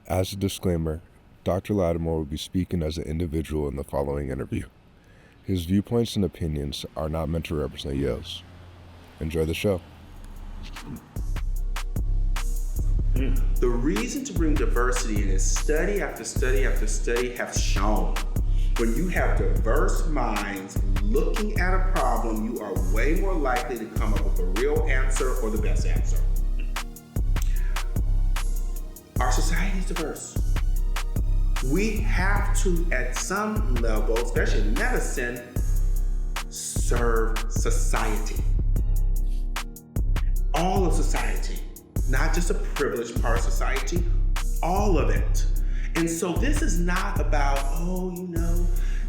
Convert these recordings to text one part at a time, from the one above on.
As a disclaimer, Dr. Latimore will be speaking as an individual in the following interview. His viewpoints and opinions are not meant to represent Yale's. Enjoy the show. The reason to bring diversity in is study after study after study have shown when you have diverse minds looking at a problem, you are way more likely to come up with a real answer or the best answer. Our society is diverse. We have to, at some level, especially in medicine, serve society. All of society, not just a privileged part of society, all of it. And so this is not about,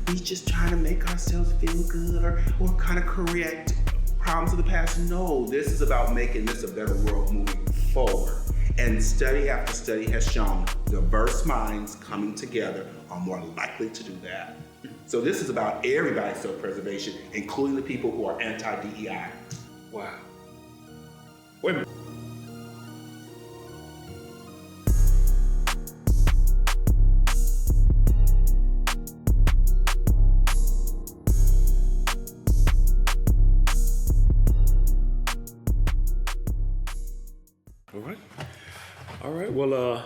we just trying to make ourselves feel good or kind of correct problems of the past. No, this is about making this a better world moving forward. And study after study has shown diverse minds coming together are more likely to do that. So this is about everybody's self-preservation, including the people who are anti-DEI. Wow. Wait a minute. All right. Well,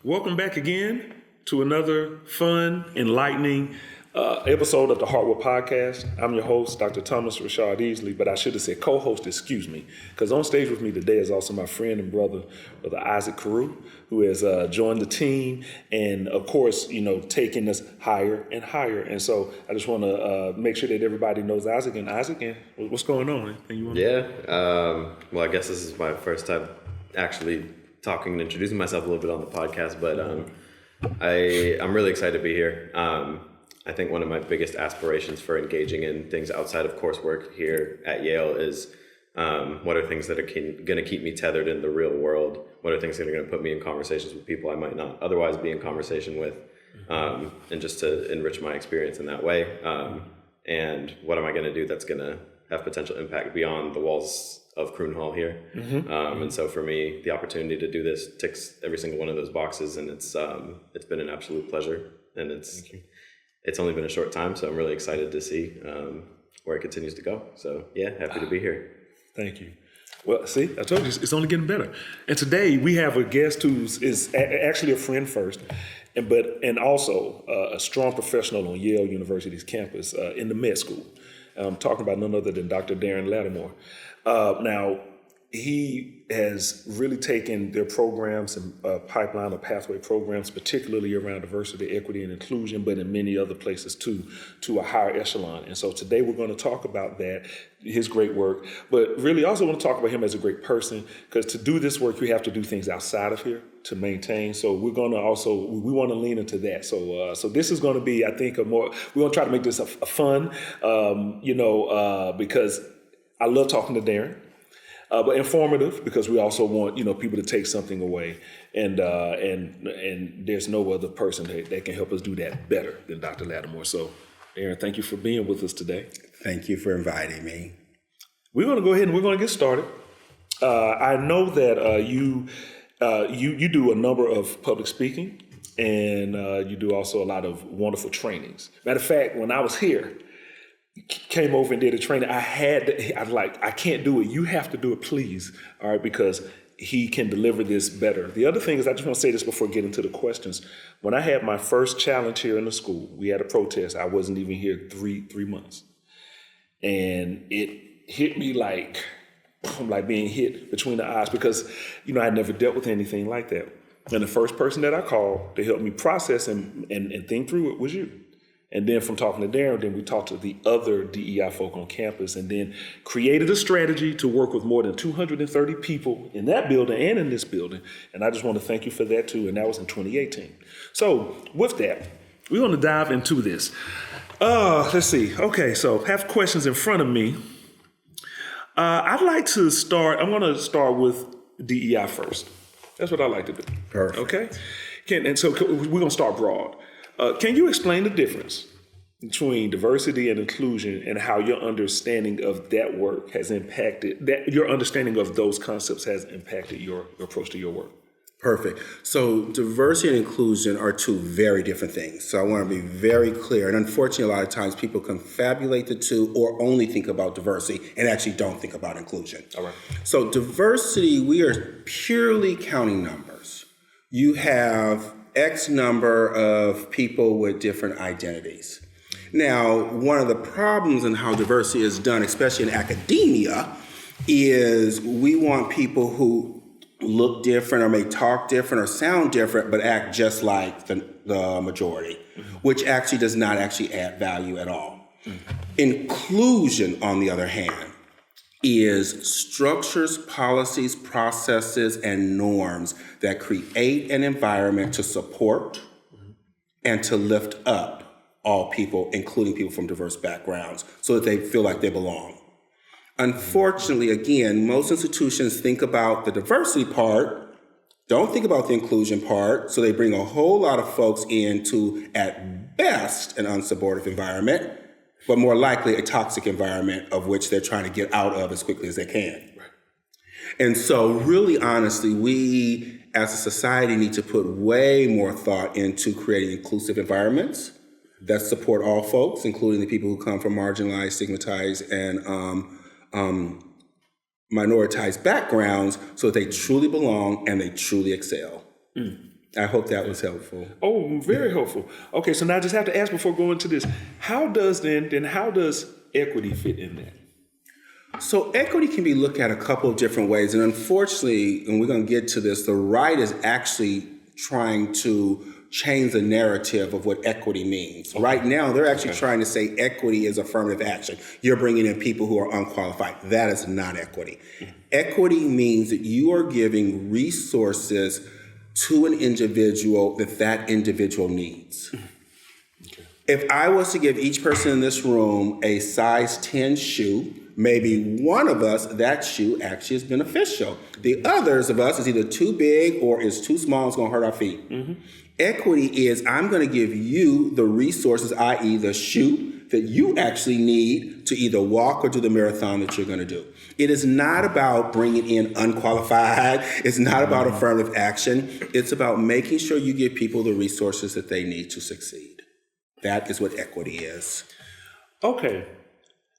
welcome back again to another fun, enlightening episode of the Heartwood Podcast. I'm your host, Dr. Thomas Rashad Easley, but I should have said co-host, excuse me, because on stage with me today is also my friend and brother Isaac Carew, who has joined the team and, of course, taking us higher and higher. And so I just want to make sure that everybody knows Isaac. And what's going on? Anything you want to well, I guess this is my first time actually talking and introducing myself a little bit on the podcast, but I'm really excited to be here. I think one of my biggest aspirations for engaging in things outside of coursework here at Yale is what are things that are going to keep me tethered in the real world? What are things that are going to put me in conversations with people I might not otherwise be in conversation with, and just to enrich my experience in that way. And what am I going to do that's going to have potential impact beyond the walls of Croon Hall here. And so for me, the opportunity to do this ticks every single one of those boxes, and it's been an absolute pleasure. And it's only been a short time, so I'm really excited to see where it continues to go. So yeah, happy to be here. Thank you. Well, see, I told you, it's only getting better. And today we have a guest who is actually a friend first, and also a strong professional on Yale University's campus in the med school. I'm talking about none other than Dr. Darin Latimore. Now, he has really taken their programs and pipeline or pathway programs, particularly around diversity, equity, and inclusion, but in many other places too, to a higher echelon. And so today we're going to talk about that, his great work, but really also want to talk about him as a great person, because to do this work, you have to do things outside of here to maintain. So we're going to we want to lean into that. So this is going to be, I think, we're going to try to make this a fun, because I love talking to Darin. But informative, because we also want people to take something away, and there's no other person that can help us do that better than Dr. Latimore. So, Darin, thank you for being with us today. Thank you for inviting me. We're going to go ahead and we're going to get started. I know that you do a number of public speaking, and you do also a lot of wonderful trainings. Matter of fact, when I was here, came over and did a training. I can't do it. You have to do it, please. All right, because he can deliver this better. The other thing is, I just want to say this before getting to the questions. When I had my first challenge here in the school, we had a protest. I wasn't even here three months. And it hit me like being hit between the eyes, because, I had never dealt with anything like that. And the first person that I called to help me process and think through it was you. And then from talking to Darin, then we talked to the other DEI folk on campus, and then created a strategy to work with more than 230 people in that building and in this building. And I just want to thank you for that too. And that was in 2018. So with that, we want to dive into this. Let's see. Okay, so I have questions in front of me. I'd like to start. I'm going to start with DEI first. That's what I like to do. Perfect. Okay. So we're going to start broad. Can you explain the difference between diversity and inclusion, and how your understanding of that work has impacted, that your understanding of those concepts has impacted your approach to your work? Perfect. So diversity and inclusion are two very different things. So I want to be very clear. And unfortunately, a lot of times people confabulate the two or only think about diversity and actually don't think about inclusion. All right. So diversity, we are purely counting numbers. You have X number of people with different identities. Now, one of the problems in how diversity is done, especially in academia, is we want people who look different or may talk different or sound different, but act just like the majority, which actually does not actually add value at all. Inclusion, on the other hand, is structures, policies, processes, and norms that create an environment to support and to lift up all people, including people from diverse backgrounds, so that they feel like they belong. Unfortunately, again, most institutions think about the diversity part, don't think about the inclusion part, so they bring a whole lot of folks into, at best, an unsupportive environment, but more likely a toxic environment of which they're trying to get out of as quickly as they can. Right. And so really honestly, we as a society need to put way more thought into creating inclusive environments that support all folks, including the people who come from marginalized, stigmatized, and minoritized backgrounds, so that they truly belong and they truly excel. I hope that was helpful. Oh, very helpful. Okay, so now I just have to ask before going to this, how does equity fit in that? So equity can be looked at a couple of different ways, and unfortunately, and we're going to get to this, the right is actually trying to change the narrative of what equity means. Okay. Right now, they're actually trying to say equity is affirmative action. You're bringing in people who are unqualified. That is not equity. Equity means that you are giving resources to an individual that individual needs. Okay. If I was to give each person in this room a size 10 shoe, maybe one of us, that shoe actually is beneficial. The others of us is either too big or is too small, it's gonna hurt our feet. Mm-hmm. Equity is I'm gonna give you the resources, i.e. the shoe that you actually need to either walk or do the marathon that you're gonna do. It is not about bringing in unqualified. It's not about affirmative action. It's about making sure you give people the resources that they need to succeed. That is what equity is. Okay.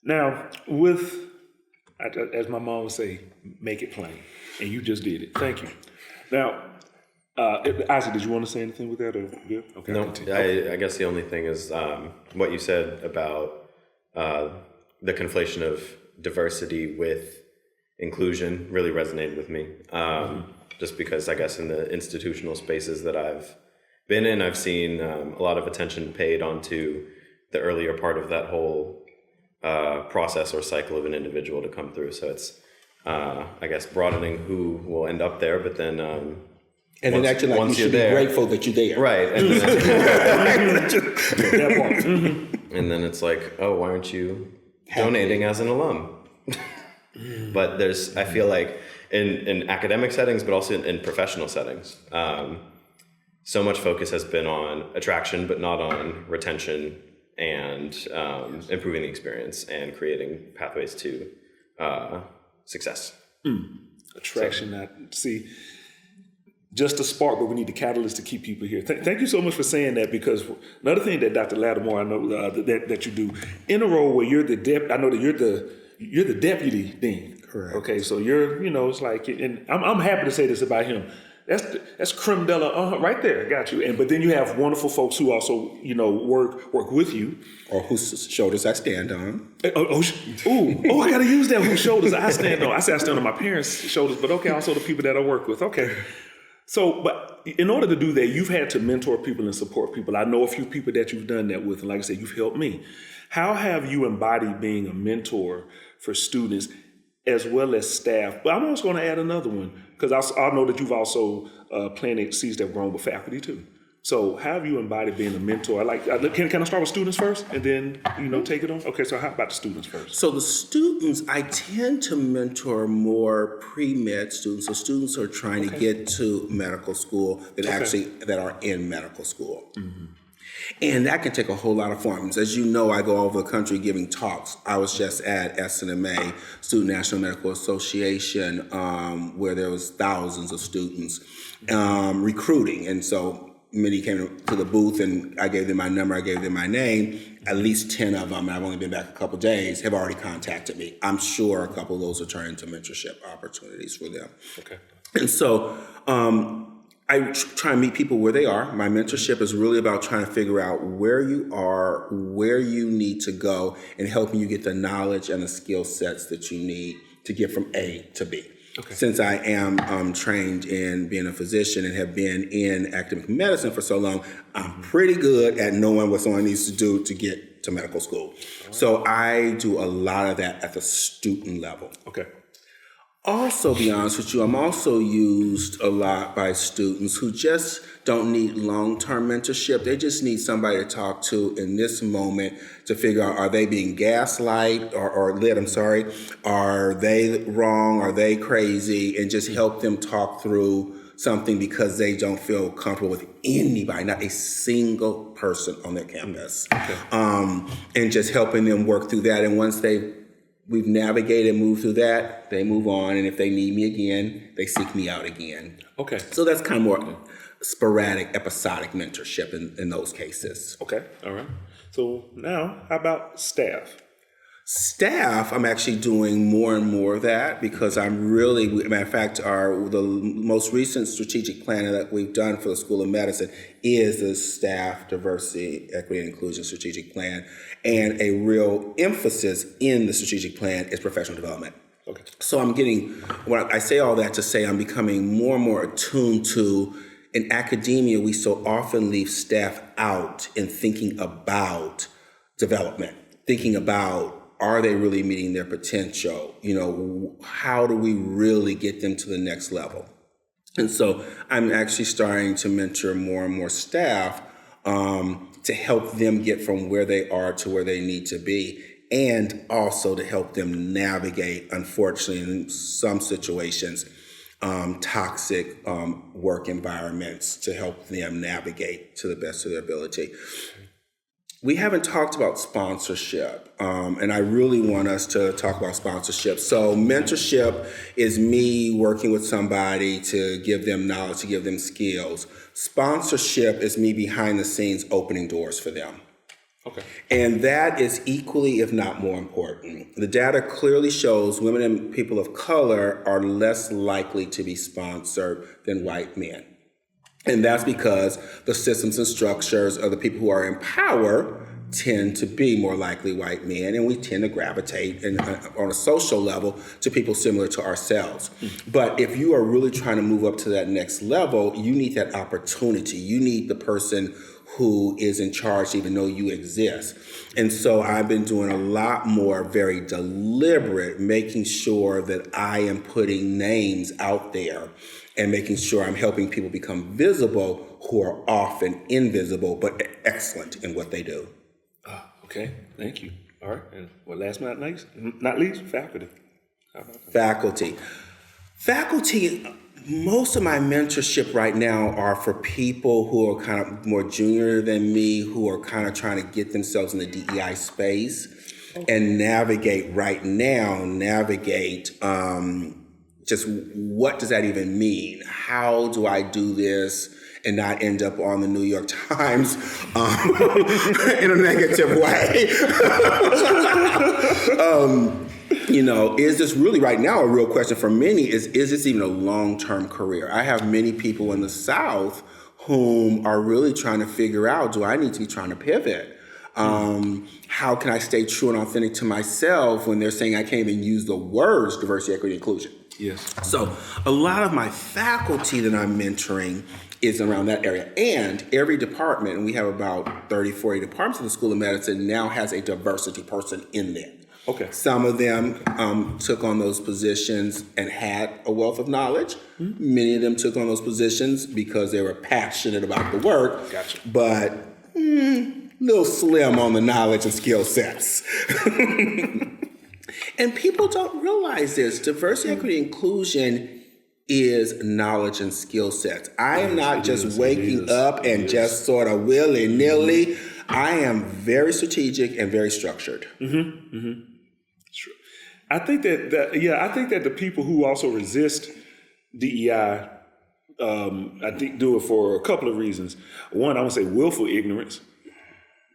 Now, as my mom would say, make it plain. And you just did it. Thank you. Now, Isaac, did you want to say anything with that? Or good? Okay, no, I guess the only thing is what you said about the conflation of diversity with inclusion really resonated with me. Just because I guess in the institutional spaces that I've been in, I've seen a lot of attention paid onto the earlier part of that whole process or cycle of an individual to come through. So it's, I guess, broadening who will end up there, but then and then acting like you should be grateful that you're there. Right. And then, and then it's like, oh, why aren't you donating as an alum? But I feel like in academic settings, but also in professional settings, so much focus has been on attraction, but not on retention and improving the experience and creating pathways to success. Attraction, see, just a spark, but we need the catalyst to keep people here. Thank you so much for saying that, because another thing that Dr. Latimore, I know that you do, in a role where you're the I know that you're the deputy dean. Correct. Okay, so it's like, and I'm happy to say this about him. That's creme de la, right there, got you. But then you have wonderful folks who also, work with you. Or whose shoulders I stand on. I gotta use that, whose shoulders I stand on. I say I stand on my parents' shoulders, but okay, also the people that I work with, okay. So, but in order to do that, you've had to mentor people and support people. I know a few people that you've done that with, and like I said, you've helped me. How have you embodied being a mentor for students as well as staff? But I'm also going to add another one, because I know that you've also planted seeds that have grown with faculty too. So how have you embodied being a mentor? Can I start with students first and then, take it on? Okay, so how about the students first? So the students, I tend to mentor more pre-med students, so students who are trying to get to medical school that are in medical school. Mm-hmm. And that can take a whole lot of forms. As you know, I go all over the country giving talks. I was just at SNMA, Student National Medical Association, where there was thousands of students recruiting. And so many came to the booth and I gave them my number, I gave them my name. At least 10 of them, and I've only been back a couple of days, have already contacted me. I'm sure a couple of those will turn into mentorship opportunities for them. Okay. And so I try and meet people where they are. My mentorship is really about trying to figure out where you are, where you need to go, and helping you get the knowledge and the skill sets that you need to get from A to B. Okay. Since I am trained in being a physician and have been in academic medicine for so long, I'm pretty good at knowing what someone needs to do to get to medical school. So I do a lot of that at the student level. Okay. Also, be honest with you, I'm also used a lot by students who just don't need long-term mentorship. They just need somebody to talk to in this moment to figure out, are they being gaslight or led, are they wrong, are they crazy, and just help them talk through something because they don't feel comfortable with anybody, not a single person on their campus. Okay. And just helping them work through that. And once we've navigated and moved through that, they move on. And if they need me again, they seek me out again. Okay. So that's kind of more sporadic, episodic mentorship in those cases. Okay. All right. So now, how about staff? Staff, I'm actually doing more and more of that because I'm really, matter of fact, the most recent strategic plan that we've done for the School of Medicine is the Staff Diversity, Equity, and Inclusion Strategic Plan. And a real emphasis in the strategic plan is professional development. Okay. So I say all that to say I'm becoming more and more attuned to, in academia, we so often leave staff out in thinking about development, thinking about, are they really meeting their potential? How do we really get them to the next level? And so I'm actually starting to mentor more and more staff to help them get from where they are to where they need to be, and also to help them navigate, unfortunately, in some situations, toxic work environments, to help them navigate to the best of their ability. We haven't talked about sponsorship, and I really want us to talk about sponsorship. So mentorship is me working with somebody to give them knowledge, to give them skills. Sponsorship is me behind the scenes opening doors for them. Okay. And that is equally, if not more important. The data clearly shows women and people of color are less likely to be sponsored than white men. And that's because the systems and structures of the people who are in power tend to be more likely white men, and we tend to gravitate on a social level to people similar to ourselves. But if you are really trying to move up to that next level, you need that opportunity. You need the person who is in charge to even know you exist. And so I've been doing a lot more very deliberate, making sure that I am putting names out there and making sure I'm helping people become visible who are often invisible but excellent in what they do. Okay, thank you. All right, and last but not least, faculty. How about that? Faculty, most of my mentorship right now are for people who are kind of more junior than me, who are kind of trying to get themselves in the DEI space and navigate just what does that even mean? How do I do this and not end up on the New York Times in a negative way? Is this really right now a real question for many? Is this even a long-term career? I have many people in the South whom are really trying to figure out, do I need to be trying to pivot? How can I stay true and authentic to myself when they're saying I can't even use the words diversity, equity, inclusion? Yes. So a lot of my faculty that I'm mentoring is around that area. And every department, and we have about 30, 40 departments in the School of Medicine, now has a diversity person in there. Okay. Some of them took on those positions and had a wealth of knowledge. Mm-hmm. Many of them took on those positions because they were passionate about the work. Gotcha. But little slim on the knowledge and skill sets. And people don't realize this. Diversity, equity, inclusion is knowledge and skill sets. I am not just waking up and just sort of willy-nilly. I am very strategic and very structured. Mm-hmm. Mm-hmm. True. I think that the people who also resist DEI I think do it for a couple of reasons. One, I would say willful ignorance,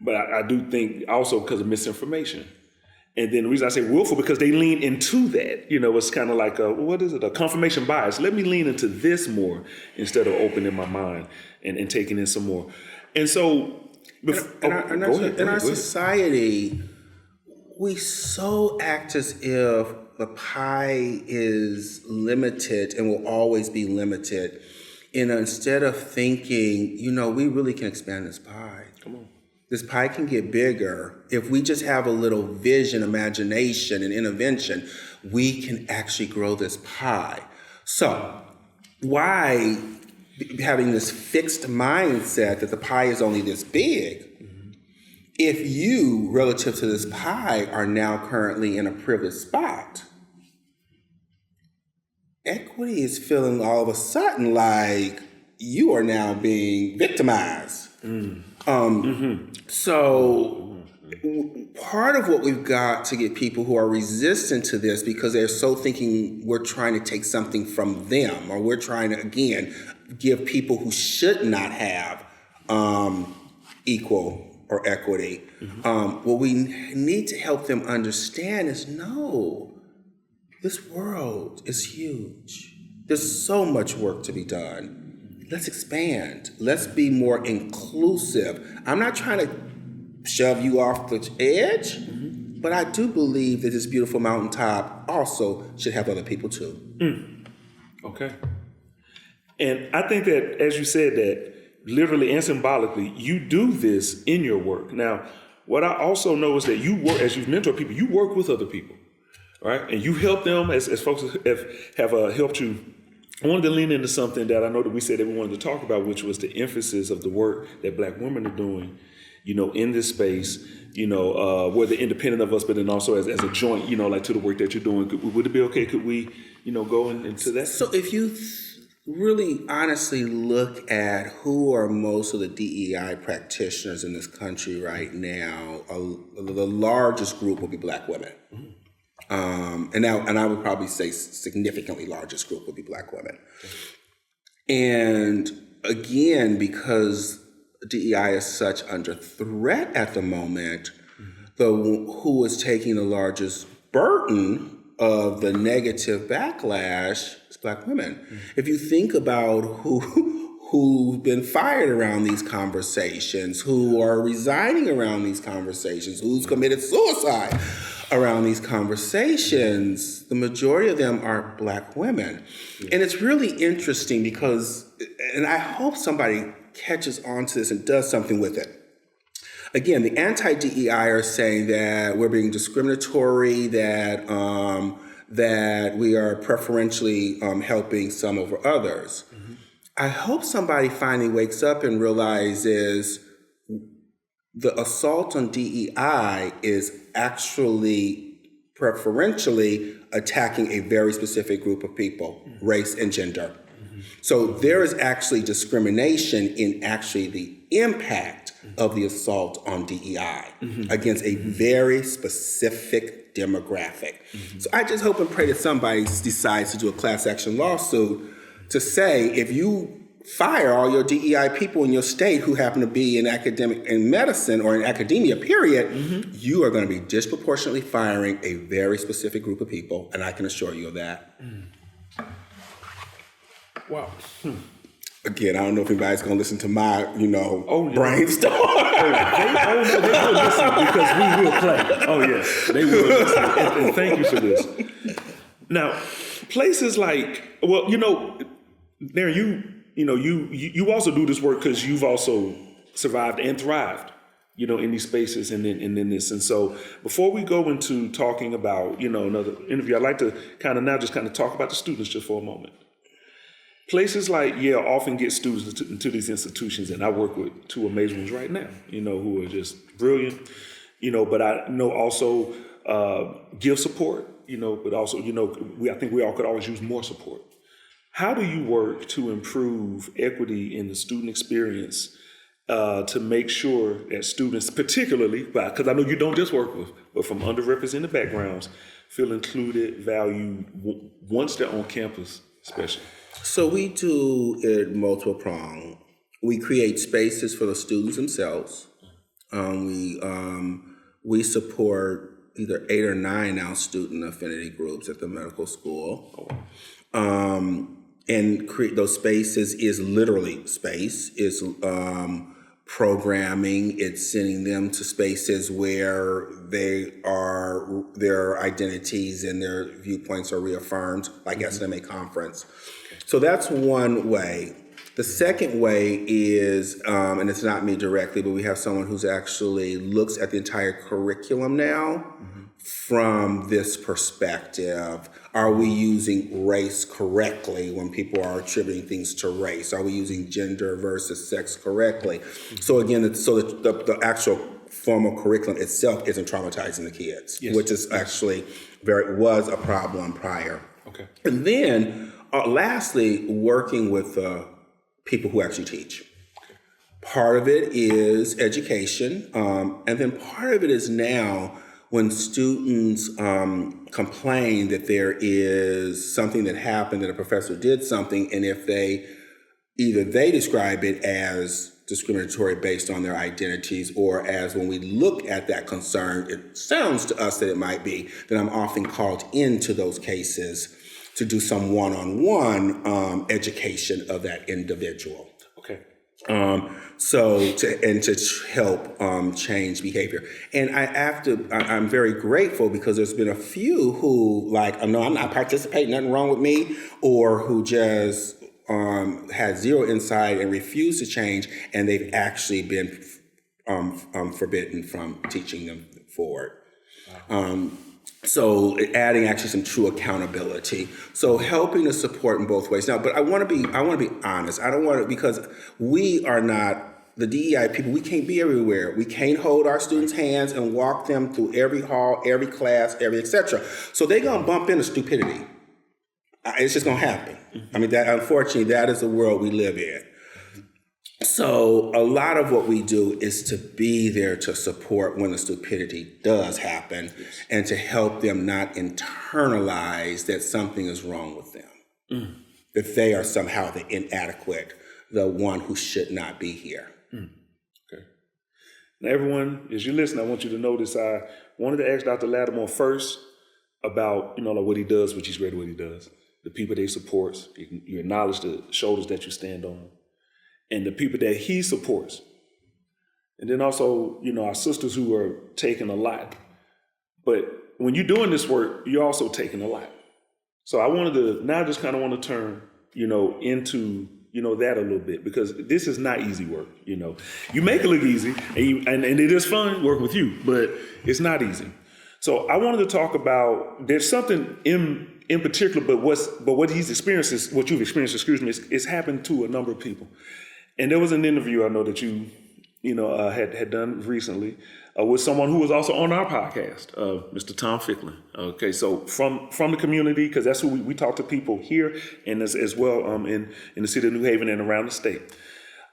but I do think also because of misinformation. And then the reason I say willful, because they lean into that. It's kind of like a confirmation bias. Let me lean into this more instead of opening my mind and taking in some more. And so, in our society, we so act as if the pie is limited and will always be limited. And instead of thinking, we really can expand this pie. Come on. This pie can get bigger. If we just have a little vision, imagination, and intervention, we can actually grow this pie. So why having this fixed mindset that the pie is only this big, if you, relative to this pie, are now currently in a privileged spot? Equity is feeling all of a sudden like you are now being victimized. So part of what we've got to get people who are resistant to this, because they're so thinking we're trying to take something from them, or we're trying to, again, give people who should not have equal or equity. What we need to help them understand is, no, this world is huge. There's so much work to be done. Let's expand. Let's be more inclusive. I'm not trying to shove you off the edge, but I do believe that this beautiful mountaintop also should have other people too. Okay. And I think that, as you said, that literally and symbolically, you do this in your work. Now, what I also know is that you work, as you've mentored people, you work with other people, right? And you help them, as folks have helped you. I wanted to lean into something that I know that we said that we wanted to talk about, which was the emphasis of the work that Black women are doing, in this space, whether independent of us, but then also as a joint, like to the work that you're doing. Would it be okay? Could we, go into that? So if you really honestly look at who are most of the DEI practitioners in this country right now, the largest group will be Black women. And I would probably say significantly largest group would be Black women. And again, because DEI is such under threat at the moment, who is taking the largest burden of the negative backlash is Black women. If you think about who've been fired around these conversations, who are resigning around these conversations, who's committed suicide around these conversations, the majority of them are Black women. And it's really interesting because, and I hope somebody catches on to this and does something with it. Again, the anti-DEI are saying that we're being discriminatory, that we are preferentially helping some over others. I hope somebody finally wakes up and realizes the assault on DEI is actually preferentially attacking a very specific group of people, race and gender. So there is actually discrimination in actually the impact of the assault on DEI against a very specific demographic. So I just hope and pray that somebody decides to do a class action lawsuit to say, if you fire all your DEI people in your state who happen to be in medicine or in academia, period, you are going to be disproportionately firing a very specific group of people, and I can assure you of that. Wow. Again, I don't know if anybody's going to listen to my, brainstorm. They will listen because we will play. Oh, yes, they will listen. And thank you for this. Now, places like, Darin, you also do this work because you've also survived and thrived, in these spaces and in this. And so before we go into talking about, another interview, I'd like to kind of talk about the students just for a moment. Places like Yale often get students into these institutions, and I work with two amazing ones right now, who are just brilliant, but I know also give support, but also, I think we all could always use more support. How do you work to improve equity in the student experience to make sure that students, particularly, because I know you don't just work with, but from underrepresented backgrounds, feel included, valued once they're on campus, especially? So we do it multiple prong. We create spaces for the students themselves. We support either 8 or 9 now student affinity groups at the medical school. And create those spaces is literally space, is programming, it's sending them to spaces where their identities and their viewpoints are reaffirmed, like SMA conference. So that's one way. The second way is, and it's not me directly, but we have someone who's actually looks at the entire curriculum now from this perspective. Are we using race correctly when people are attributing things to race? Are we using gender versus sex correctly? So again, the actual formal curriculum itself isn't traumatizing the kids, which is actually was a problem prior. Okay. And then lastly, working with people who actually teach. Part of it is education, and then part of it is now when students complain that there is something that happened, that a professor did something, and if they describe it as discriminatory based on their identities, or as when we look at that concern, it sounds to us that it might be, then I'm often called into those cases to do some one-on-one education of that individual. Okay. To help change behavior. And I'm very grateful because there's been a few who no, I'm not participating, nothing wrong with me, or who just had zero insight and refused to change, and they've actually been forbidden from teaching them forward. So adding actually some true accountability. So helping to support in both ways. Now, but I want to be honest. I don't want to, because we are not the DEI people. We can't be everywhere. We can't hold our students' hands and walk them through every hall, every class, every etc. So they're gonna bump into stupidity. It's just gonna happen. I mean, unfortunately, that is the world we live in. So a lot of what we do is to be there to support when the stupidity does happen, and to help them not internalize that something is wrong with them, that they are somehow the inadequate, the one who should not be here. Okay. Now, everyone, as you listen, I want you to notice I wanted to ask Dr. Latimore first about what he does, which he's great at what he does, the people that he supports. You acknowledge the shoulders that you stand on, and the people that he supports. And then also, our sisters who are taking a lot. But when you're doing this work, you're also taking a lot. So I wanted to now just kind of want to turn, into, that a little bit, because this is not easy work. You make it look easy, and it is fun working with you, but it's not easy. So I wanted to talk about, there's something in particular, but what he's experienced, what you've experienced, is happened to a number of people. And there was an interview I know that you had done recently with someone who was also on our podcast, Mr. Tom Ficklin. Okay, so from the community, because that's who we talk to people here and as well in the city of New Haven and around the state.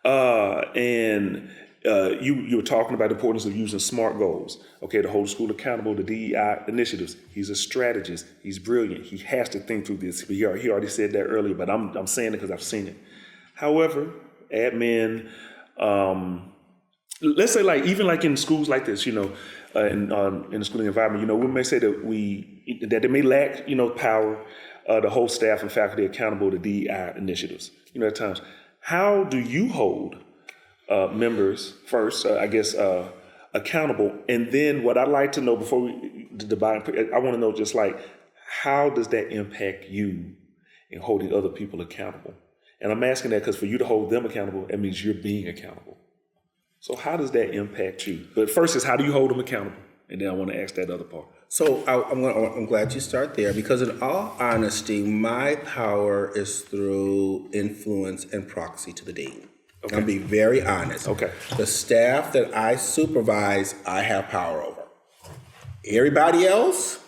You were talking about the importance of using SMART goals, okay, to hold the school accountable to DEI initiatives. He's a strategist. He's brilliant. He has to think through this. He already said that earlier, but I'm saying it because I've seen it. However, admin, let's say even in schools like this, in the schooling environment, we may say that they may lack, power to hold staff and faculty accountable to DEI initiatives. At times, how do you hold members first, accountable? And then what I'd like to know before we divide, I want to know just how does that impact you in holding other people accountable? And I'm asking that because for you to hold them accountable, it means you're being accountable. So how does that impact you? But first is, how do you hold them accountable? And then I want to ask that other part. So I'm glad you start there, because in all honesty, my power is through influence and proxy to the dean. Okay. I'll be very honest. Okay. The staff that I supervise, I have power over. Everybody else,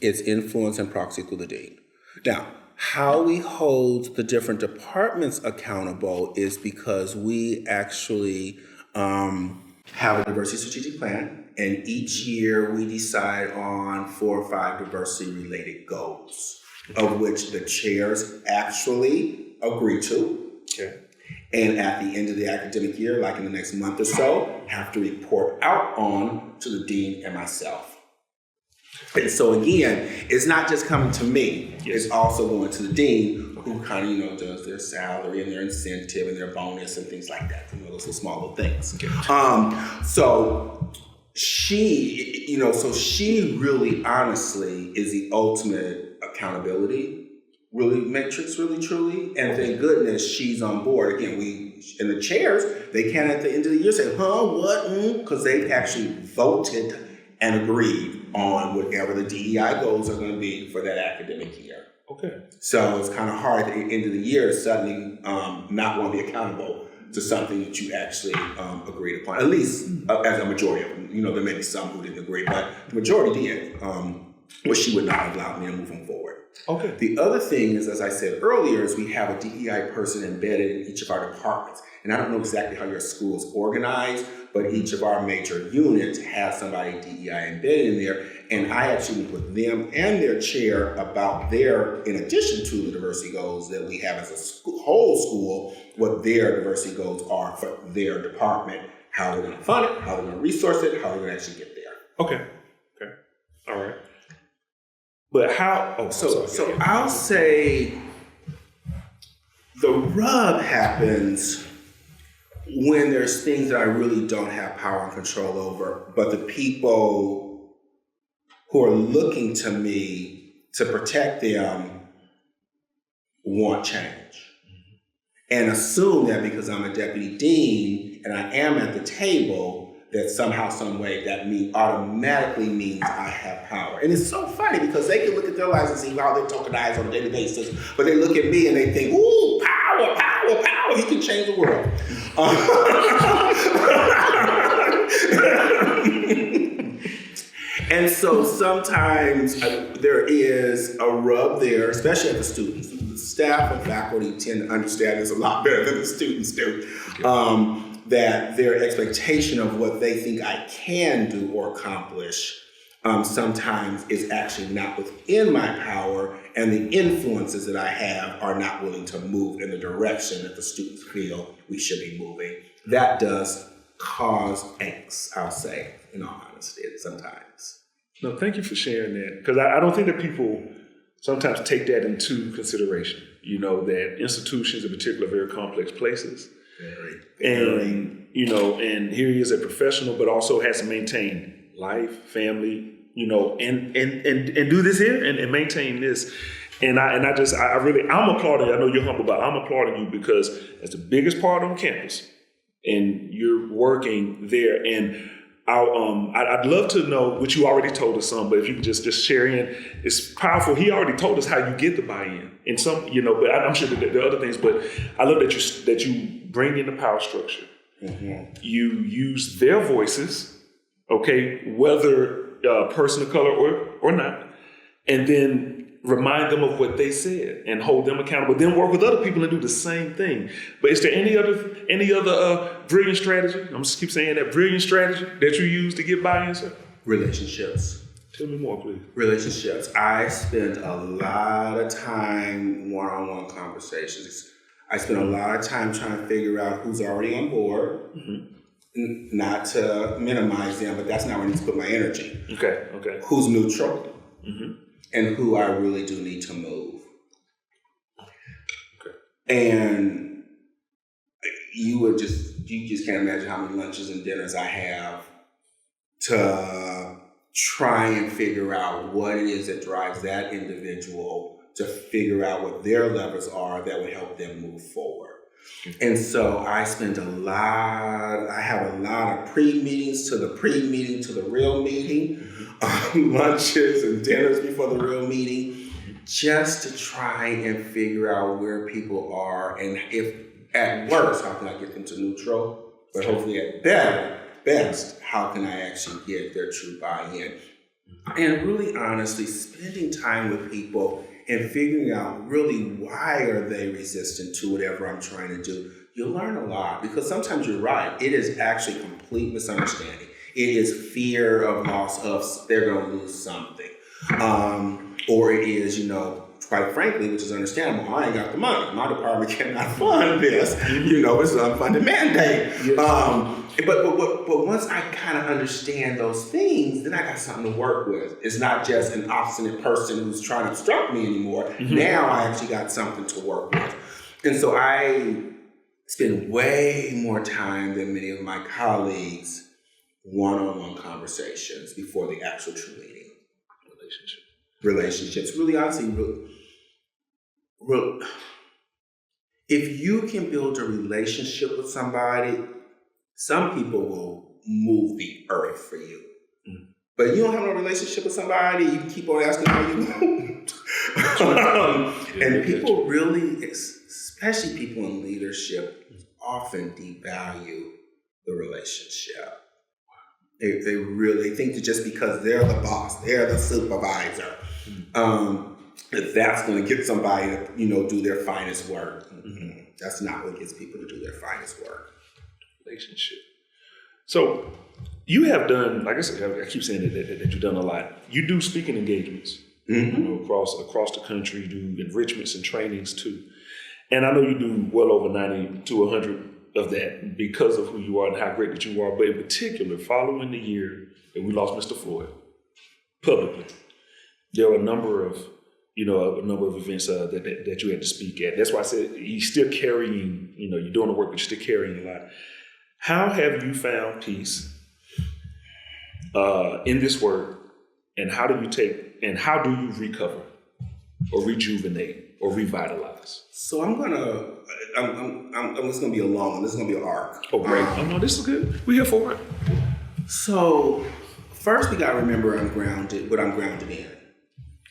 it's influence and proxy through the dean. Now, how we hold the different departments accountable is because we actually have a diversity strategic plan, and each year we decide on 4 or 5 diversity related goals, of which the chairs actually agree to. Okay. And at the end of the academic year, like in the next month or so, have to report out on to the dean and myself. And so again, it's not just coming to me, it's also going to the dean, who kind of, you know, does their salary and their incentive and their bonus and things like that, you know, those small little things. Okay. So she, you know, so she really honestly is the ultimate accountability really matrix, really truly, and thank goodness she's on board. Again, we in the chairs, they can at the end of the year say, what, because they actually voted and agreed on whatever the DEI goals are going to be for that academic year. Okay. So it's kind of hard at the end of the year to suddenly not want to be accountable to something that you actually agreed upon, at least as a majority of them. You know, there may be some who didn't agree, but the majority did, which she would not have allowed me to move them forward. Okay. The other thing is, as I said earlier, is we have a DEI person embedded in each of our departments. And I don't know exactly how your school is organized, but each of our major units has somebody DEI embedded in there. And I actually meet with them and their chair about their, in addition to the diversity goals that we have as a whole school, what their diversity goals are for their department, how they're going to fund it, how they're going to resource it, how they're going to actually get there. Okay. All right. But how? Oh, so I'll say the rub happens when there's things that I really don't have power and control over, but the people who are looking to me to protect them want change. And assume that because I'm a deputy dean and I am at the table, that somehow, some way, that automatically means I have power. And it's so funny because they can look at their lives and see how they're tokenized on a daily basis, but they look at me and they think, ooh, power, power, power, he can change the world. And so sometimes there is a rub there, especially at the students. The staff and faculty tend to understand this a lot better than the students do. Okay. That their expectation of what they think I can do or accomplish sometimes is actually not within my power, and the influences that I have are not willing to move in the direction that the students feel we should be moving. That does cause angst, I'll say, in all honesty, sometimes. No, thank you for sharing that, because I don't think that people sometimes take that into consideration. You know, that institutions in particular are very complex places. Very. And, you know, and here he is a professional, but also has to maintain life, family, you know, and do this here and maintain this. And I'm applauding you. I know you're humble, but I'm applauding you because it's the biggest part on campus and you're working there. And I'd love to know what you already told us some, but if you could just share in, it's powerful. He already told us how you get the buy-in and some, you know, but I'm sure that there are other things, but I love that you bring in the power structure. Mm-hmm. You use their voices, okay, whether person of color or not, and then remind them of what they said and hold them accountable. Then work with other people and do the same thing. But is there any other brilliant strategy? I'm just keep saying that brilliant strategy that you use to get buy-in, sir? Relationships. Tell me more, please. Relationships. I spend a lot of time one-on-one conversations. I spend a lot of time trying to figure out who's already on board. Mm-hmm. Not to minimize them, but that's not where I need to put my energy. Okay. Who's neutral? Mm-hmm. And who I really do need to move. Okay. And you just can't imagine how many lunches and dinners I have to try and figure out what it is that drives that individual to figure out what their levers are that would help them move forward. And so I have a lot of pre-meetings to the pre-meeting to the real meeting, lunches and dinners before the real meeting, just to try and figure out where people are, and if at worst, how can I get them to neutral, but hopefully at best, how can I actually get their true buy-in? And really honestly, spending time with people and figuring out really why are they resistant to whatever I'm trying to do, you'll learn a lot, because sometimes you're right. It is actually complete misunderstanding. It is fear of loss of they're going to lose something. Or it is, quite frankly, which is understandable, I ain't got the money. My department cannot fund this. It's an unfunded mandate. Yes. But once I kind of understand those things, then I got something to work with. It's not just an obstinate person who's trying to obstruct me anymore. Mm-hmm. Now I actually got something to work with. And so I spend way more time than many of my colleagues one-on-one conversations before the actual true meeting. Relationships. Really, honestly, if you can build a relationship with somebody, some people will move the earth for you. Mm. But if you don't have no relationship with somebody, you can keep on asking how you want. And people really, especially people in leadership, often devalue the relationship. They really think that just because they're the boss, they're the supervisor, that's going to get somebody to, do their finest work. Mm-hmm. That's not what gets people to do their finest work. Relationship. So you have done, like I said, I keep saying that you've done a lot. You do speaking engagements across the country. You do enrichments and trainings too. And I know you do well over 90 to 100 of that because of who you are and how great that you are. But in particular, following the year that we lost Mr. Floyd publicly, there were a number of events that you had to speak at. That's why I said he's still carrying, you're doing the work, but you're still carrying a lot. How have you found peace in this work, and how do you recover or rejuvenate or revitalize? So I'm just gonna be a long one. This is gonna be an arc. Oh, great! No, this is good. We're here for it. So first, we gotta remember what I'm grounded in.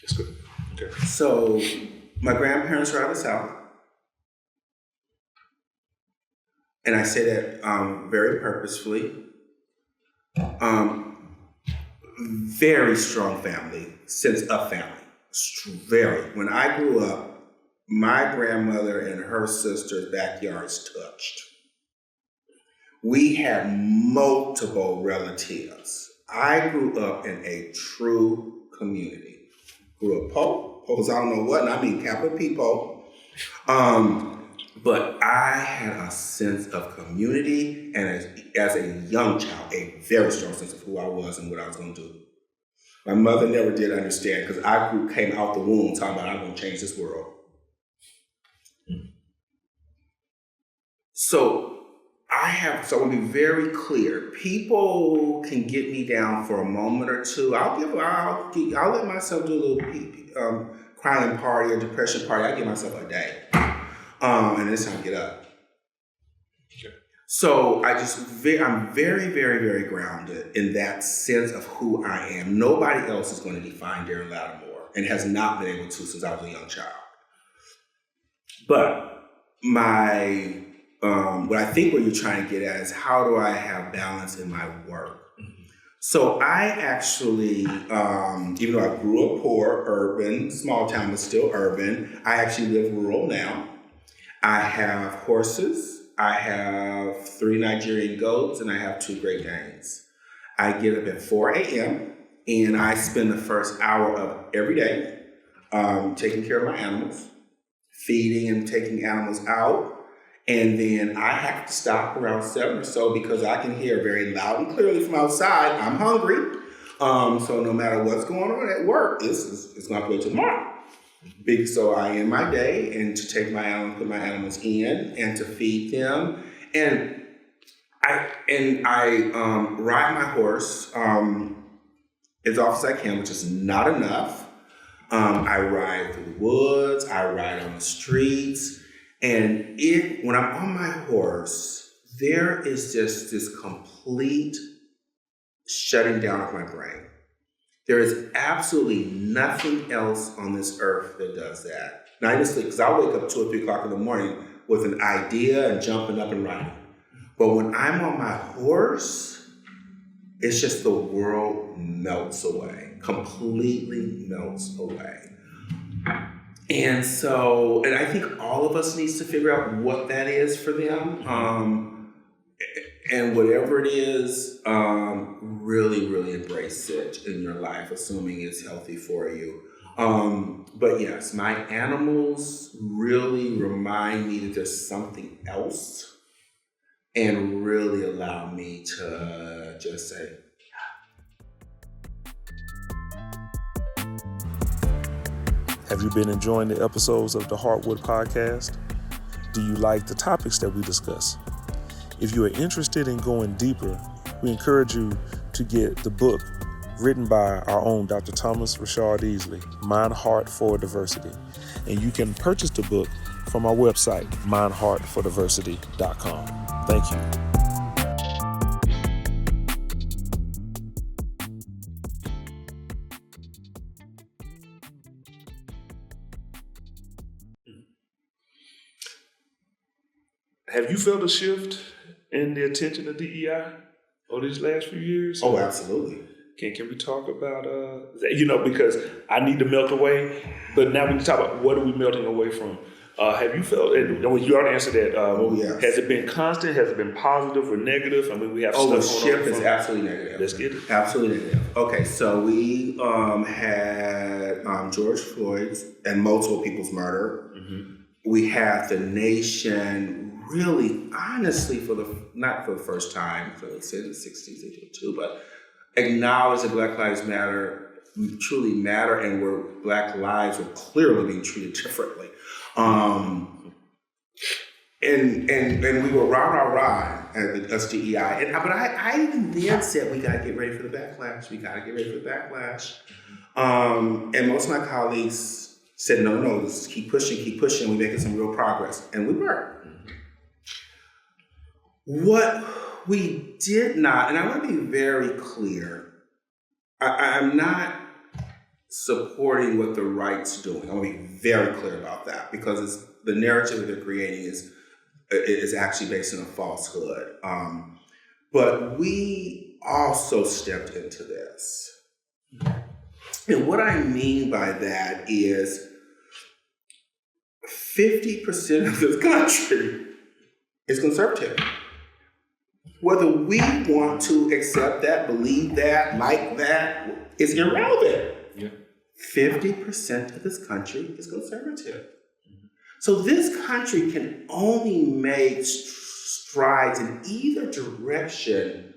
That's good. Okay. So my grandparents are out of the South. And I say that very purposefully. Very strong family, sense of family. Very. When I grew up, my grandmother and her sister's backyards touched. We had multiple relatives. I grew up in a true community. Grew up poor, I don't know what, and I mean capital P-po. But I had a sense of community, and as a young child, a very strong sense of who I was and what I was going to do. My mother never did understand, because I came out the womb talking about I'm going to change this world. So I want to be very clear. People can get me down for a moment or two. I'll let myself do a little crying party or depression party. I give myself a day. And it's time to get up. Okay. So I'm very, very, very grounded in that sense of who I am. Nobody else is going to define Darin Latimore, and has not been able to since I was a young child. But what I think what you're trying to get at is, how do I have balance in my work? Mm-hmm. So I actually, even though I grew up poor, urban, small town, but still urban, I actually live rural now. I have horses, I have 3 Nigerian goats, and I have 2 Great Danes. I get up at 4 a.m. and I spend the first hour of every day taking care of my animals, feeding and taking animals out. And then I have to stop around 7 or so, because I can hear very loud and clearly from outside, I'm hungry. So no matter what's going on at work, it's going to wait till tomorrow. So I end my day and to take my animals, put my animals in, and to feed them. And I ride my horse as often as I can, which is not enough. I ride through the woods, I ride on the streets. And when I'm on my horse, there is just this complete shutting down of my brain. There is absolutely nothing else on this earth that does that. Not even sleep, because I'll wake up 2 or 3 o'clock in the morning with an idea and jumping up and running. But when I'm on my horse, it's just the world melts away, completely melts away. And I think all of us needs to figure out what that is for them. And whatever it is, really, really embrace it in your life, assuming it's healthy for you. But yes, my animals really remind me that there's something else and really allow me to just say, Have you been enjoying the episodes of the Heartwood Podcast? Do you like the topics that we discuss? If you are interested in going deeper, we encourage you to get the book written by our own Dr. Thomas Rashard Easley, Mind, Heart for Diversity. And you can purchase the book from our website, mindheartfordiversity.com. Thank you. Have you felt a shift in the attention of DEI over these last few years? oh, absolutely. Can we talk about that? Because I need to melt away, but now we can talk about what are we melting away from. Have you felt? And you already answered that. Yes. Has it been constant? Has it been positive or negative? I mean, we have the stuff going shift on is absolutely negative. Let's get it. Absolutely negative. Okay, so we had George Floyd's and multiple people's murder. Mm-hmm. We had the nation really, honestly, not for the first time, so let's say the 60s they did too, but acknowledge that Black Lives Matter truly matter and where Black lives were clearly being treated differently. And we were rah at the SDEI. But I even then said we gotta get ready for the backlash. And most of my colleagues said, no, let's keep pushing, we're making some real progress. And we were. What we did not, and I want to be very clear, I'm not supporting what the right's doing. I want to be very clear about that because the narrative that they're creating is actually based on a falsehood. But we also stepped into this. And what I mean by that is 50% of this country is conservative. Whether we want to accept that, believe that, like that, is irrelevant. Yeah. 50% of this country is conservative. Mm-hmm. So this country can only make strides in either direction,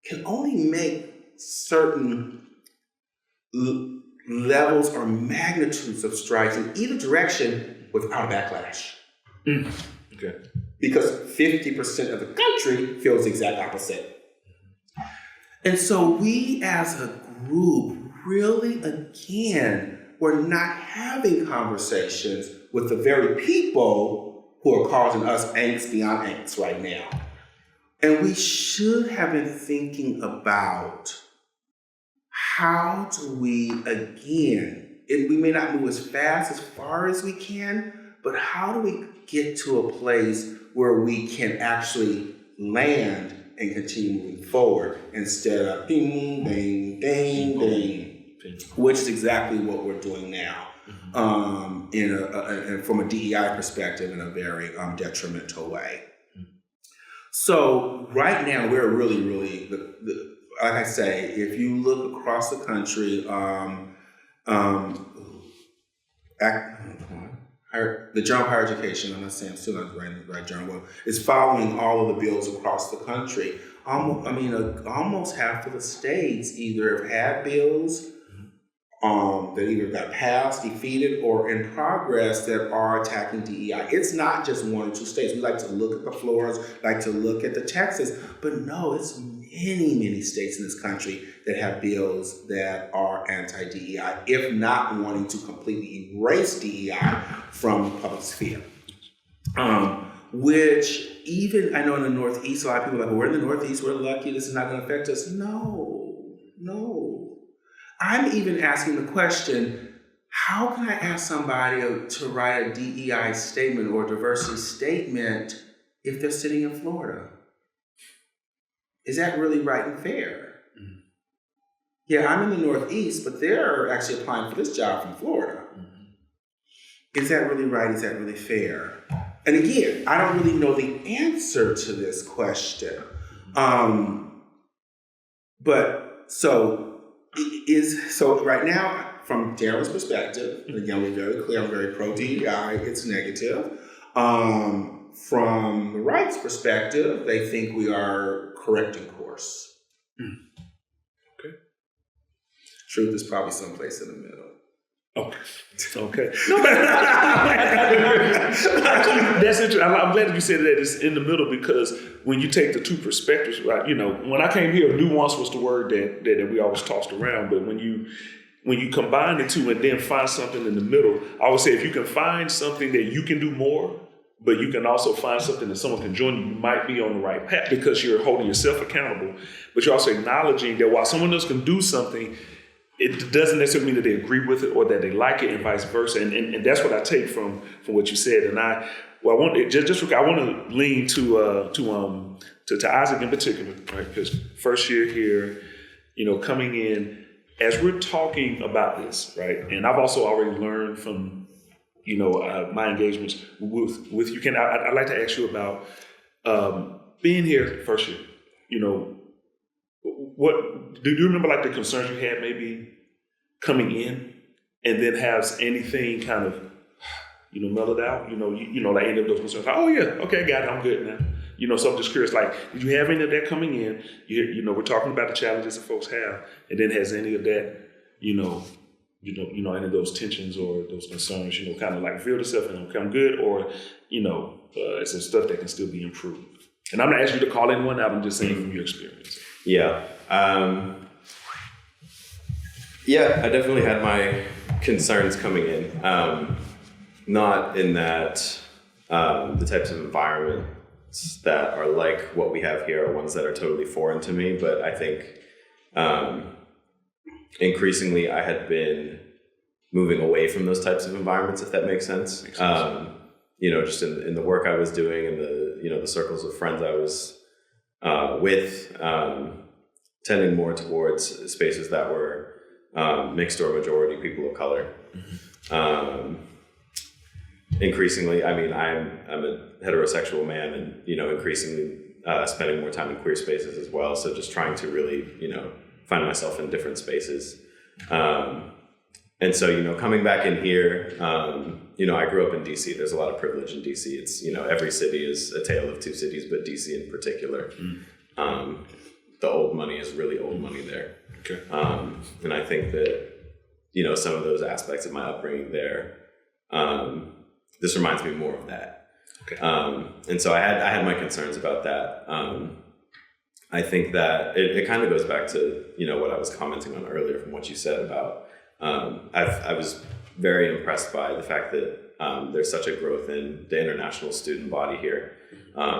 can only make certain levels or magnitudes of strides in either direction without a backlash. Mm. Okay. Because 50% of the country feels the exact opposite. And so we as a group really, again, we're not having conversations with the very people who are causing us angst beyond angst right now. And we should have been thinking about how do we, again, and we may not move as fast, as far as we can, but how do we get to a place where we can actually land and continue moving forward instead of ding, ding, ding, ding, which is exactly what we're doing now, from a DEI perspective in a very detrimental way. So right now we're really, like I say, if you look across the country, the Journal of Higher Education, I'm not saying I'm still not writing the right journal, is following all of the bills across the country. Almost half of the states either have had bills that either got passed, defeated, or in progress that are attacking DEI. It's not just one or two states. We like to look at the Floridas, like to look at the Texas, but no, it's many states in this country that have bills that are anti-DEI, if not wanting to completely erase DEI from the public sphere. Which even, I know in the Northeast, a lot of people are like, well, we're in the Northeast, we're lucky, this is not going to affect us. No. I'm even asking the question, how can I ask somebody to write a DEI statement or diversity statement if they're sitting in Florida? Is that really right and fair? Mm-hmm. Yeah, I'm in the Northeast, but they're actually applying for this job from Florida. Mm-hmm. Is that really right? Is that really fair? And again, I don't really know the answer to this question. But so right now, from Darin's perspective, and again, we're very clear, I'm very pro-DEI, it's negative. From the right's perspective, they think we are correcting course. Okay. Truth is probably someplace in the middle. Okay. That's interesting. I'm glad that you said that it's in the middle, because when you take the two perspectives, right? You know, when I came here, nuance was the word that we always tossed around. But when you combine the two and then find something in the middle, I would say if you can find something that you can do more, but you can also find something that someone can join you might be on the right path, because you're holding yourself accountable, but you're also acknowledging that while someone else can do something, it doesn't necessarily mean that they agree with it or that they like it, and vice versa. And that's what I take from what you said. And I want to lean to Isaac in particular, right? Because first year here, you know, coming in, as we're talking about this, right? And I've also already learned from, you know, my engagements with you. I'd like to ask you about being here first year. You know, what do you remember, like the concerns you had maybe coming in, and then has anything kind of, you know, mellowed out? You know, like any of those concerns? Like, oh yeah, okay, got it, I'm good now. You know, so I'm just curious, like, did you have any of that coming in? You know, we're talking about the challenges that folks have, and then has any of that, you know, any of those tensions or those concerns, you know, kind of like feel itself and come good, or, you know, is there stuff that can still be improved? And I'm not asking you to call anyone out, I'm just saying from your experience. Yeah. I definitely had my concerns coming in. Not in that the types of environments that are like what we have here are ones that are totally foreign to me, but I think increasingly I had been moving away from those types of environments, if that makes sense. You know, just in the work I was doing and the circles of friends I was with, tending more towards spaces that were mixed or majority people of color. Increasingly, I mean, I'm a heterosexual man, and, you know, increasingly spending more time in queer spaces as well. So just trying to really, you know, find myself in different spaces. And so, you know, coming back in here, you know, I grew up in DC. There's a lot of privilege in DC. It's, you know, every city is a tale of two cities, but DC in particular. The old money is really old money there. Okay. And I think that, you know, some of those aspects of my upbringing there, this reminds me more of that. Okay. And so I had my concerns about that. I think that it kind of goes back to, you know, what I was commenting on earlier from what you said about, I was very impressed by the fact that there's such a growth in the international student body here.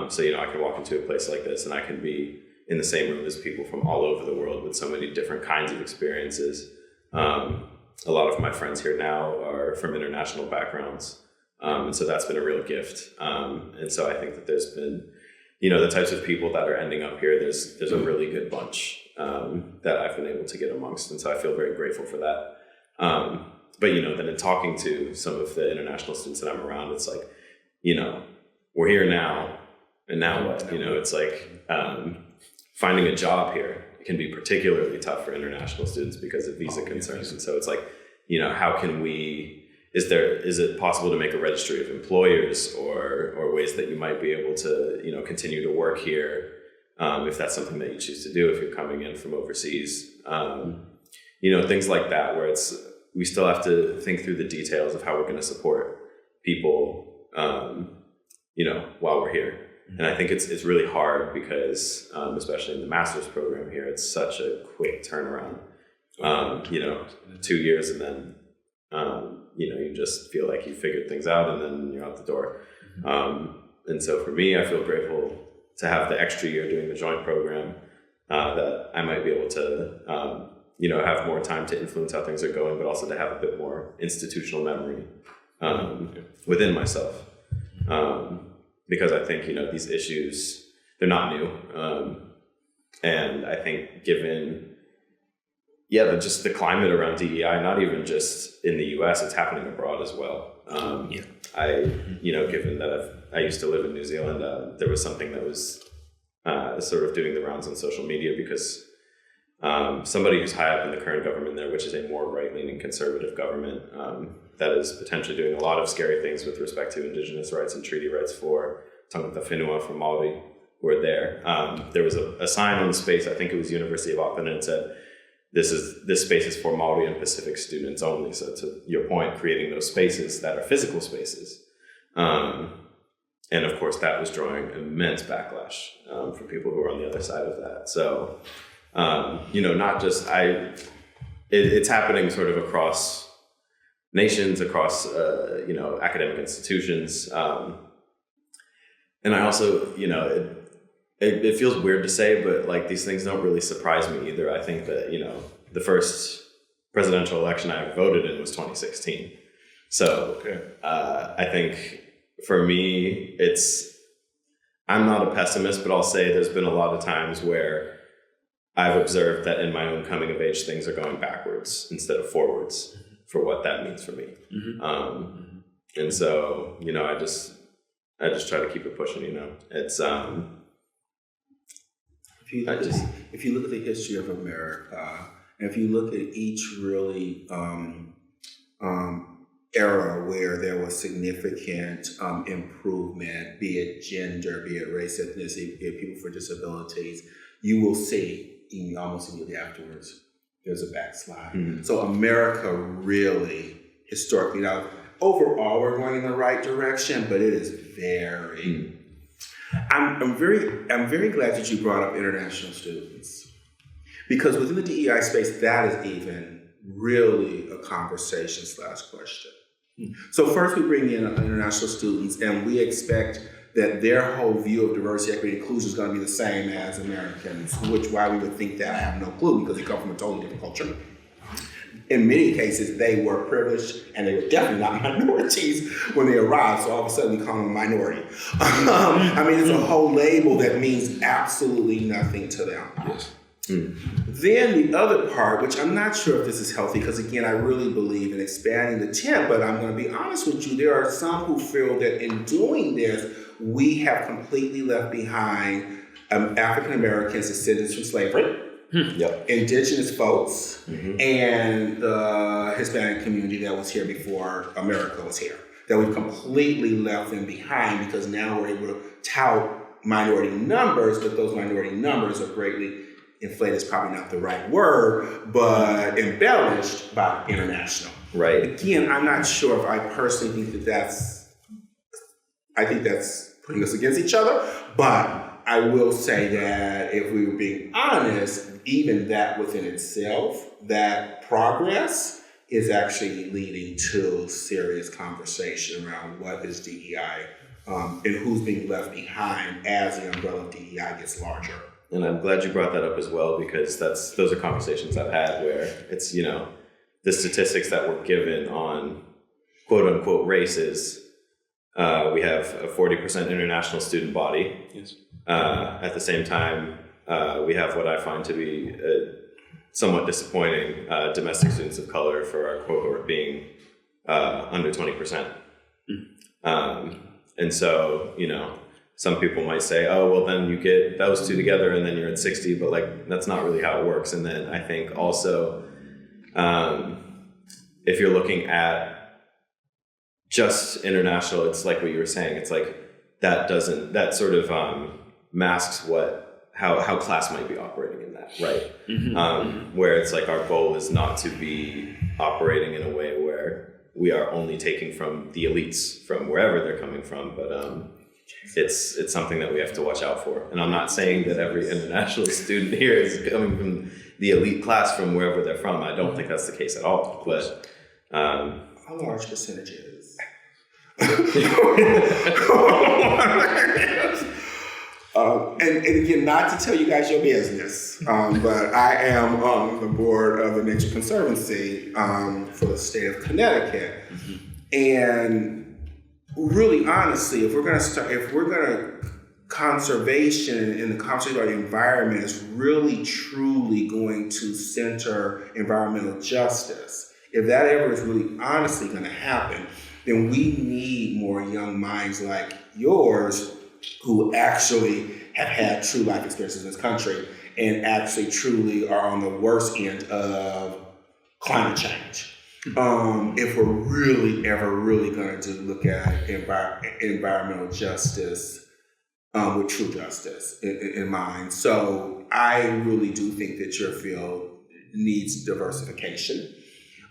So, you know, I can walk into a place like this and I can be in the same room as people from all over the world with so many different kinds of experiences. A lot of my friends here now are from international backgrounds. And so that's been a real gift. And so I think that there's been, you know, the types of people that are ending up here, there's a really good bunch that I've been able to get amongst. And so I feel very grateful for that. But, you know, then in talking to some of the international students that I'm around, it's like, you know, we're here now, and now what? You know, it's like finding a job here can be particularly tough for international students because of visa concerns. And so it's like, you know, how can we, is it possible to make a registry of employers or ways that you might be able to, you know, continue to work here if that's something that you choose to do if you're coming in from overseas. You know, things like that where we still have to think through the details of how we're going to support people, you know, while we're here. And I think it's really hard because, especially in the master's program here, it's such a quick turnaround. You know, 2 years and then, you know, you just feel like you figured things out and then you're out the door. And so for me, I feel grateful to have the extra year doing the joint program, that I might be able to, you know, have more time to influence how things are going, but also to have a bit more institutional memory within myself. Because I think, you know, these issues, they're not new. And I think given, just the climate around DEI, not even just in the US, it's happening abroad as well. You know, given that I used to live in New Zealand, there was something that was sort of doing the rounds on social media because somebody who's high up in the current government there, which is a more right-leaning conservative government that is potentially doing a lot of scary things with respect to indigenous rights and treaty rights for Tangata Whenua from Maori who are there. There was a sign on the space, I think it was University of Auckland, and it said, this space is for Maori and Pacific students only. So to your point, creating those spaces that are physical spaces. And of course, that was drawing immense backlash for people who are on the other side of that. So, not just it's happening sort of across nations, across academic institutions, and I also it feels weird to say, but like these things don't really surprise me either. I think that the first presidential election I ever voted in was 2016. So I think for me, I'm not a pessimist, but I'll say there's been a lot of times where I've observed that in my own coming of age, things are going backwards instead of forwards for what that means for me. Mm-hmm. And so, I just try to keep it pushing, it's, if you look at the history of America, and if you look at each really era where there was significant improvement, be it gender, be it race, ethnicity, be it people for disabilities, you will see almost immediately afterwards, there's a backslide. Mm-hmm. So America really, historically, now overall we're going in the right direction, but it is very... I'm very glad that you brought up international students, because within the DEI space, that is even really a conversation / question. So first we bring in international students and we expect that their whole view of diversity, equity, and inclusion is going to be the same as Americans, why we would think that I have no clue, because they come from a totally different culture. In many cases, they were privileged and they were definitely not minorities when they arrived. So all of a sudden we call them a minority. It's a whole label that means absolutely nothing to them. Yes. Then the other part, which I'm not sure if this is healthy, because again, I really believe in expanding the tent, but I'm going to be honest with you, there are some who feel that in doing this, we have completely left behind African Americans, descendants from slavery, indigenous folks, and the Hispanic community that was here before America was here. That we've completely left them behind, because now we're able to tout minority numbers, but those minority numbers are greatly inflated, is probably not the right word, but embellished by international. Right. Again, I'm not sure if I personally think that's putting us against each other, but I will say that if we were being honest, even that within itself, that progress is actually leading to serious conversation around what is DEI and who's being left behind as the umbrella of DEI gets larger. And I'm glad you brought that up as well, because those are conversations I've had where it's, the statistics that were given on quote unquote races. We have a 40% international student body. Yes. At the same time, we have what I find to be somewhat disappointing domestic students of color for our cohort being under 20%. And so, some people might say, oh, well, then you get those two together and then you're at 60, but that's not really how it works. And then I think also, if you're looking at just international, it's like what you were saying, it's like that sort of masks how class might be operating in that, right? Where it's like our goal is not to be operating in a way where we are only taking from the elites from wherever they're coming from, but it's something that we have to watch out for. And I'm not saying that every international student here is coming from the elite class from wherever they're from. I don't think that's the case at all. But a large percentage is. And again, not to tell you guys your business, but I am on the board of the Nature Conservancy for the state of Connecticut. And really, honestly, if we're going to conservation and the conservation of the environment is really truly going to center environmental justice, if that ever is really honestly going to happen, then we need more young minds like yours who actually have had true life experiences in this country and actually truly are on the worst end of climate change. If we're really ever really going to look at environmental justice with true justice in mind. So I really do think that your field needs diversification.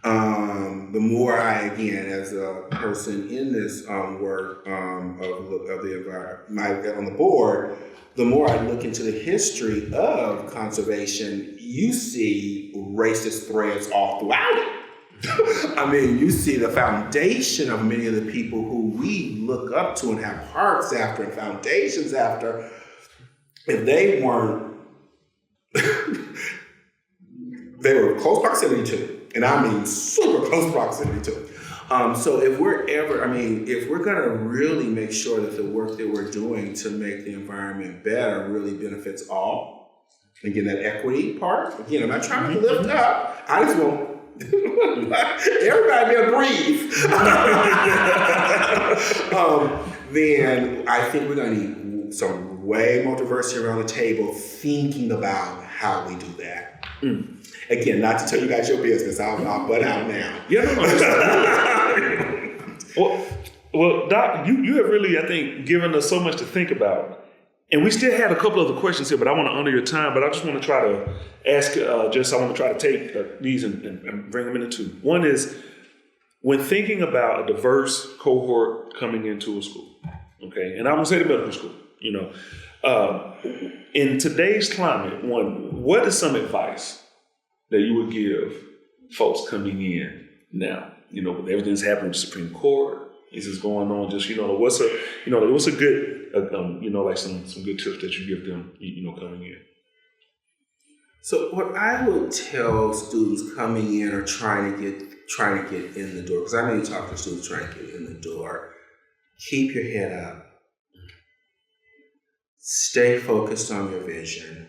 The more I, again, as a person in this work of the environment, on the board, the more I look into the history of conservation, you see racist threads all throughout it. I mean, you see the foundation of many of the people who we look up to and have hearts after and foundations after. If they weren't, they were close proximity to, and I mean super close proximity to. So if we're going to really make sure that the work that we're doing to make the environment better really benefits all, again, that equity part, again, I'm not trying to lift up, I just want everybody be able to breathe. Then I think we're going to need some way more diversity around the table thinking about how we do that. Again, not to tell you guys your business. I'll butt out now. Yeah, no. Well, Doc, you have really, I think, given us so much to think about. And we still had a couple other questions here, but I want to honor your time. But I just want to try to ask, I want to try to take these and bring them into two. One is, when thinking about a diverse cohort coming into a school, okay, and I'm going to say the medical school, in today's climate, what is some advice that you would give folks coming in now? With everything that's happening with the Supreme Court, is this going on? Just what's a good like some good tips that you give them, coming in? So what I would tell students coming in or trying to get in the door, because I know you talk to students trying to get in the door, keep your head up. Stay focused on your vision.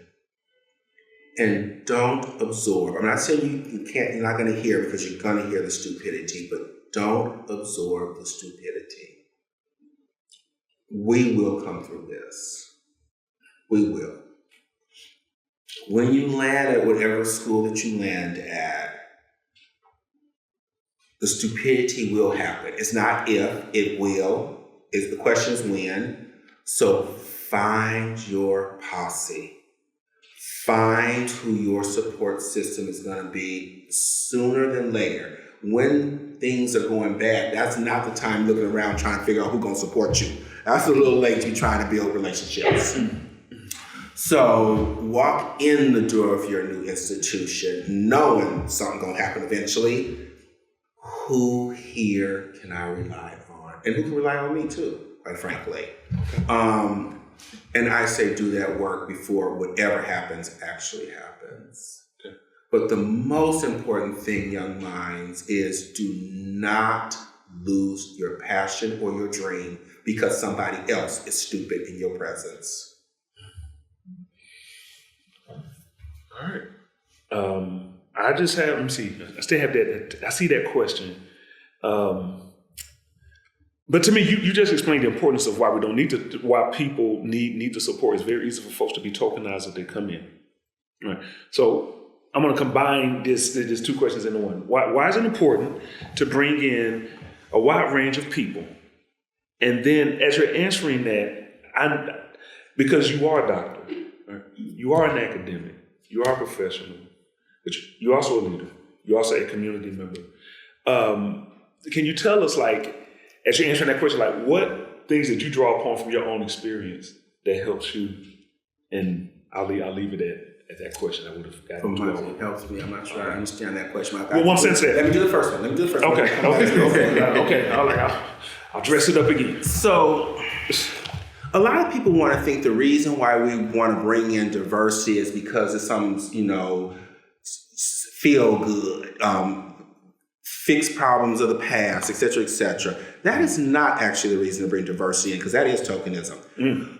And don't absorb. I'm not saying you're not going to hear, because you're going to hear the stupidity, but don't absorb the stupidity. We will come through this. We will. When you land at whatever school that you land at, the stupidity will happen. It's not if, it will. The question is when. So find your posse. Find who your support system is going to be sooner than later. When things are going bad, that's not the time looking around trying to figure out who's going to support you. That's a little late to be trying to build relationships. So walk in the door of your new institution knowing something's going to happen eventually. Who here can I rely on? And who can rely on me too, quite frankly. And I say do that work before whatever happens actually happens. Okay. But the most important thing, young minds, is do not lose your passion or your dream because somebody else is stupid in your presence. All right. I just have, let me see, I still have that, I see that question. But to me, you just explained the importance of why we don't need to, why people need the support. It's very easy for folks to be tokenized if they come in. All right. So I'm going to combine these two questions into one. Why is it important to bring in a wide range of people? And then as you're answering that, because you are a doctor, right? You are an academic, you are a professional, but you're also a leader. You're also a community member. Can you tell us, as you're answering that question, what things that you draw upon from your own experience that helps you? And I'll leave it at that question. I would have gotten to it helps me. I'm not sure I understand that question. Well, one sense that. Let me do the first one. Okay. I'll dress it up again. So, a lot of people want to think the reason why we want to bring in diversity is because it's some, feel good, fix problems of the past, et cetera, et cetera. That is not actually the reason to bring diversity in, because that is tokenism.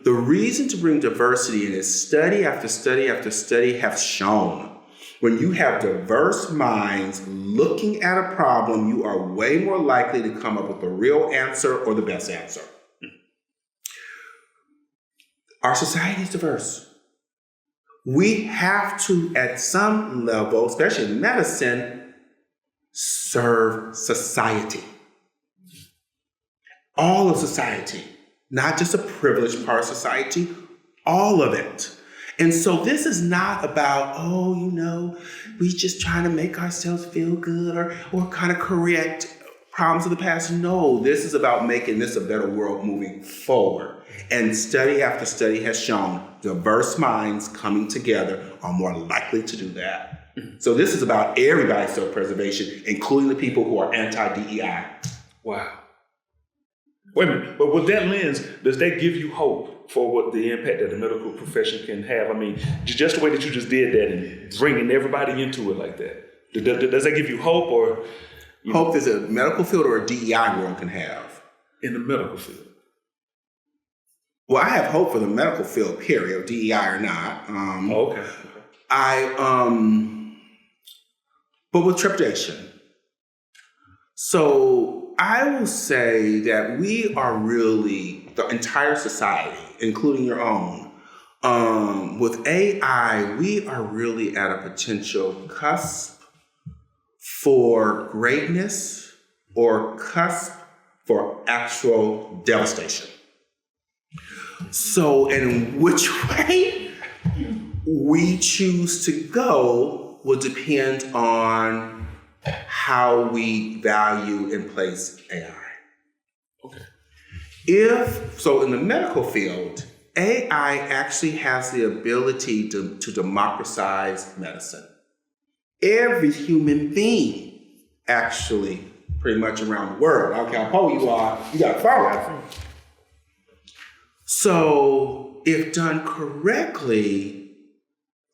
The reason to bring diversity in is study after study after study have shown when you have diverse minds looking at a problem, you are way more likely to come up with the real answer or the best answer. Our society is diverse. We have to, at some level, especially in medicine, serve society. All of society, not just a privileged part of society, all of it. And so this is not about, we just trying to make ourselves feel good or kind of correct problems of the past. No, this is about making this a better world moving forward. And study after study has shown diverse minds coming together are more likely to do that. So this is about everybody's self-preservation, including the people who are anti-DEI. Wow. Wait a minute, but with that lens, does that give you hope for what the impact that the medical profession can have? I mean, just the way that you just did that and bringing everybody into it like that. Does that give you hope or? Hope is a medical field or a DEI world can have? In the medical field. Well, I have hope for the medical field, period, DEI or not. Okay. But with trepidation. So I will say that we are really, the entire society, including your own, with AI, we are really at a potential cusp for greatness or cusp for actual devastation. So in which way we choose to go will depend on how we value and place AI. Okay. So in the medical field, AI actually has the ability to democratize medicine. Every human being, actually, pretty much around the world, I don't care how poor you are, you got a phone. So if done correctly,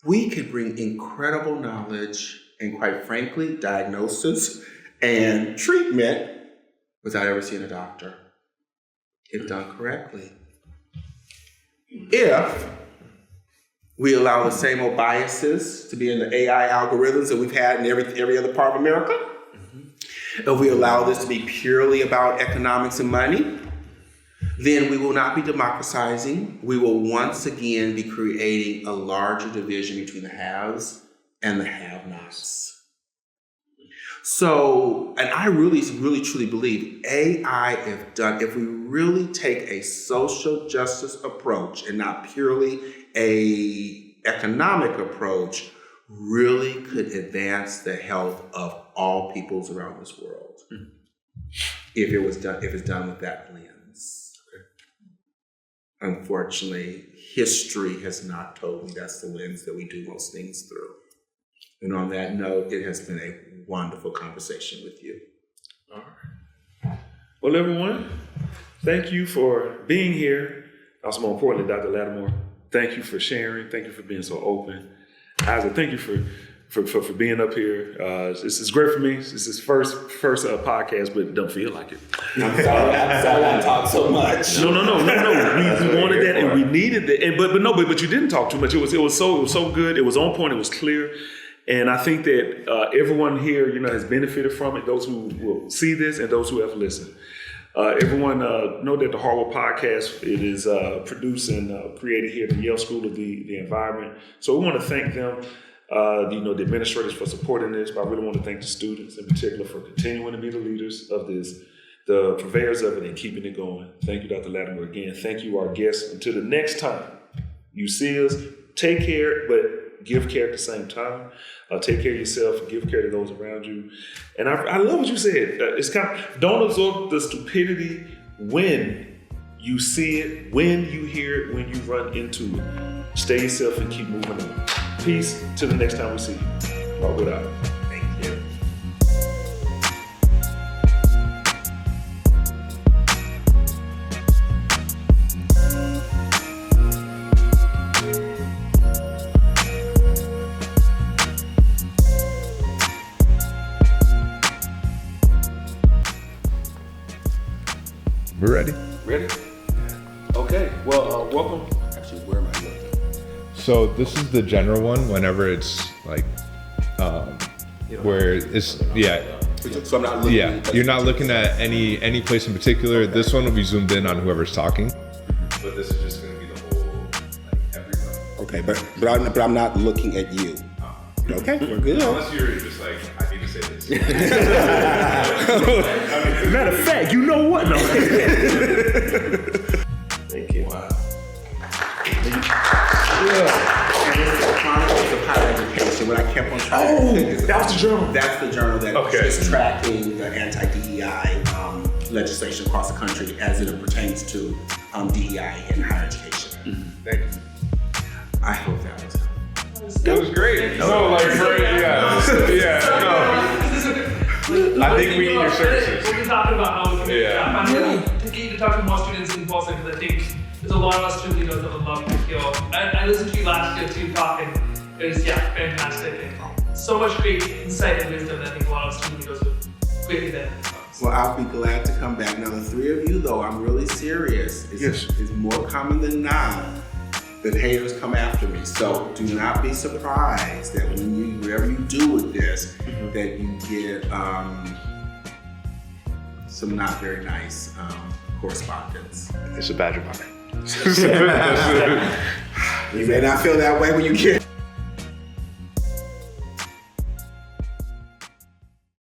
we can bring incredible knowledge and, quite frankly, diagnosis and treatment without ever seeing a doctor, if done correctly. If we allow the same old biases to be in the AI algorithms that we've had in every other part of America, if we allow this to be purely about economics and money, then we will not be democratizing. We will once again be creating a larger division between the haves and the have-nots. So, and I really, really, truly believe AI, if we really take a social justice approach and not purely a economic approach, really could advance the health of all peoples around this world. If it's done with that lens. Okay. Unfortunately, history has not told me that's the lens that we do most things through. And on that note, it has been a wonderful conversation with you. All right. Well, everyone, thank you for being here. Also, more importantly, Dr. Latimore, thank you for sharing. Thank you for being so open. Isaac, thank you for being up here. This is great for me. This is first podcast, but it don't feel like it. I'm sorry I talk so much. No. We wanted that and we needed that. But you didn't talk too much. It was so good. It was on point. It was clear. And I think that everyone here, has benefited from it. Those who will see this and those who have listened. Everyone know that the Harvard Podcast, it is produced and created here at the Yale School of the Environment. So we want to thank them, the administrators for supporting this. But I really want to thank the students in particular for continuing to be the leaders of this, the purveyors of it, and keeping it going. Thank you, Dr. Latimore, again. Thank you, our guests. Until the next time you see us, take care, but give care at the same time. Take care of yourself, give care to those around you. And I love what you said. It's don't absorb the stupidity when you see it, when you hear it, when you run into it. Stay yourself and keep moving on. Peace. Till the next time we see you. Walk it out. Thank you. We're ready. Ready? Okay. Well, welcome. Actually, where am I looking? So this is the general one. Whenever it's like, where it's So I'm not looking. you're not looking at any place in particular. Okay. This one will be zoomed in on whoever's talking. But this is just going to be the whole Okay, but I'm not looking at you. Okay, we're good. Unless you're just like, I need to say this. Matter of fact, you know what? No. Thank you. Wow. And this is Chronicles of Higher Education. What I kept on trying to pick is that was the journal. That's the journal that Okay. is tracking the anti-DEI legislation across the country as it pertains to DEI in higher education. Thank you. I hope that was helpful. That was great. No, like, yeah. I think we need your services. We'll be talking about how we can Yeah. I'm really keen to talk to more students in Boston because I think there's a lot of us student leaders that would love to hear. I listened to you last year too talking. It was fantastic and so much great insight and wisdom that I think a lot of student leaders would greatly benefit from. Well, I'll be glad to come back. Now, the three of you, though, I'm really serious. It's more common than not that haters come after me. So do not be surprised that whatever you do with this, that you get some not very nice correspondence. It's a badge of honor. You may not feel that way when you get